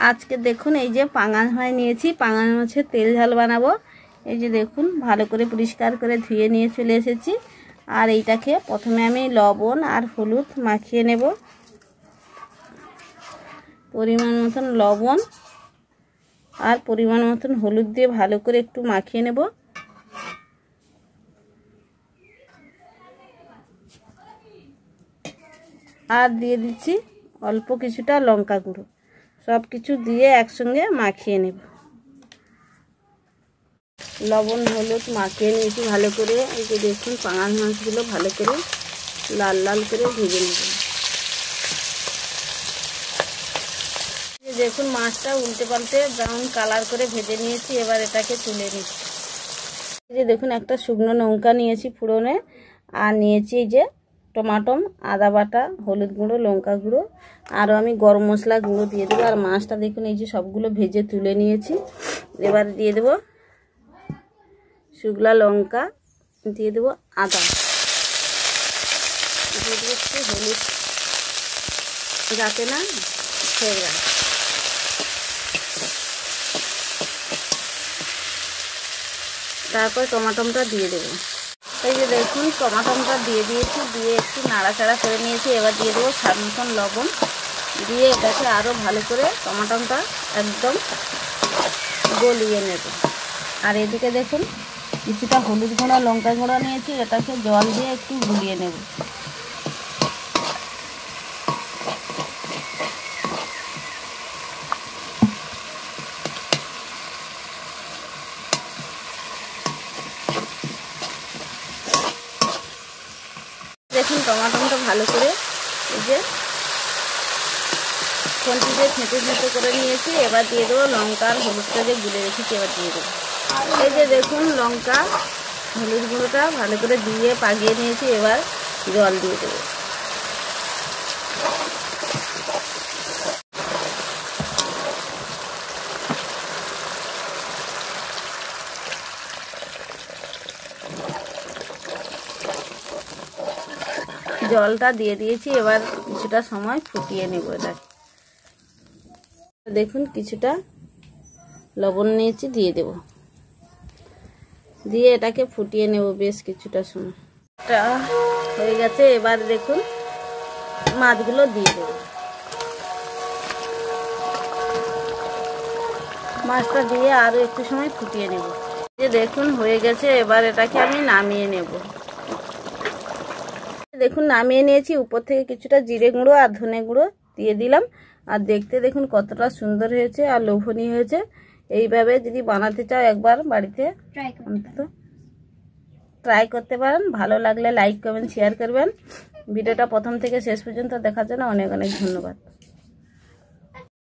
আজকে দেখুন এই যে পাঙাশ মাছ নিয়েছি, পাঙাশ মাছের তেল ঝাল বানাবো। এই যে দেখুন ভালো করে পরিষ্কার করে ধুয়ে নিয়ে চলে এসেছি। আর এইটাকে প্রথমে আমি লবণ আর হলুদ মাখিয়ে নেব। পরিমাণ মতন লবণ আর পরিমাণ মতন হলুদ দিয়ে ভালো করে একটু মাখিয়ে নেব। আর দিয়ে দিচ্ছি অল্প কিছুটা লঙ্কা গুঁড়ো। সব কিছু দিয়ে একসঙ্গে মাখিয়ে নেব। লবণ হলুদ মাখিয়ে নিয়েছি ভালো করে। এই যে দেখুন পাঙাশ মাছগুলো ভালো করে লাল লাল করে ভেজে নেব। দেখুন মাছটা উল্টে পাল্টে ব্রাউন কালার করে ভেজে নিয়েছি। এবার এটাকে তুলে নিচ্ছি। এই যে দেখুন একটা শুকনো লঙ্কা নিয়েছি ফোড়নে, আর নিয়েছি এই যে টমাটো, আদা বাটা, হলুদ গুঁড়ো, লঙ্কা গুঁড়ো, আরও আমি গরম মশলা গুঁড়ো দিয়ে দেবো। আর মাছটা দেখুন এই যে সবগুলো ভেজে তুলে নিয়েছি। এবার দিয়ে দেবো শুকনো লঙ্কা, দিয়ে দেবো আদা, দিয়ে দেবো একটু হলুদ যাতে না ছেড়ে যায়। তারপর টমাটোটা দিয়ে দেবো। এই যে দেখুন টমাটোটা দিয়ে দিয়েছি, দিয়ে একটু নাড়াচাড়া করে নিয়েছি। এবার দিয়ে দেবো স্বাদ মতন লবণ, দিয়ে এটাকে আরও ভালো করে টমাটোটা একদম গলিয়ে নেব। আর এদিকে দেখুন কিছুটা হলুদ গুঁড়ো লঙ্কা গুঁড়ো নিয়েছি, এটাকে জল দিয়ে একটু গুলিয়ে নেব। দেখুন টমাটোটা ভালো করে এই যে খুন্তি দিয়ে ছেঁচে ছেঁচে করে নিয়েছি। এবার দিয়ে দেবো লঙ্কা আর হলুদটা যে গুলে রেখেছি, এবার দিয়ে দেবো। এই যে দেখুন লঙ্কা হলুদ গুঁড়োটা ভালো করে দিয়ে পাকিয়ে নিয়েছি। এবার জল দিয়ে দেবো। জলটা দিয়ে দিয়েছি। এবার কিছুটা সময় ফুটিয়ে নেব। এটা দেখুন কিছুটা লবণ নিয়েছি, দিয়ে দেব। দিয়ে এটাকে ফুটিয়ে নেব বেশ কিছুটা সময়। এটা হয়ে গেছে। এবার দেখুন মাছগুলো দিয়ে দেব। মাছটা দিয়ে আরও একটু সময় ফুটিয়ে নেব। যে দেখুন হয়ে গেছে। এবার এটাকে আমি নামিয়ে নেব। দেখুন নামিয়ে নিয়েছি। উপর থেকে কিছুটা জিরে গুঁড়ো আর ধনে গুঁড়ো দিয়ে দিলাম। আর দেখতে দেখুন কতটা সুন্দর হয়েছে আর লোভনীয় হয়েছে। এইভাবে যদি বানাতে চাও একবার বাড়িতে অন্তত ট্রাই করতে পারেন। ভালো লাগলে লাইক কমেন্ট শেয়ার করবেন। ভিডিওটা প্রথম থেকে শেষ পর্যন্ত দেখার জন্য অনেক অনেক ধন্যবাদ।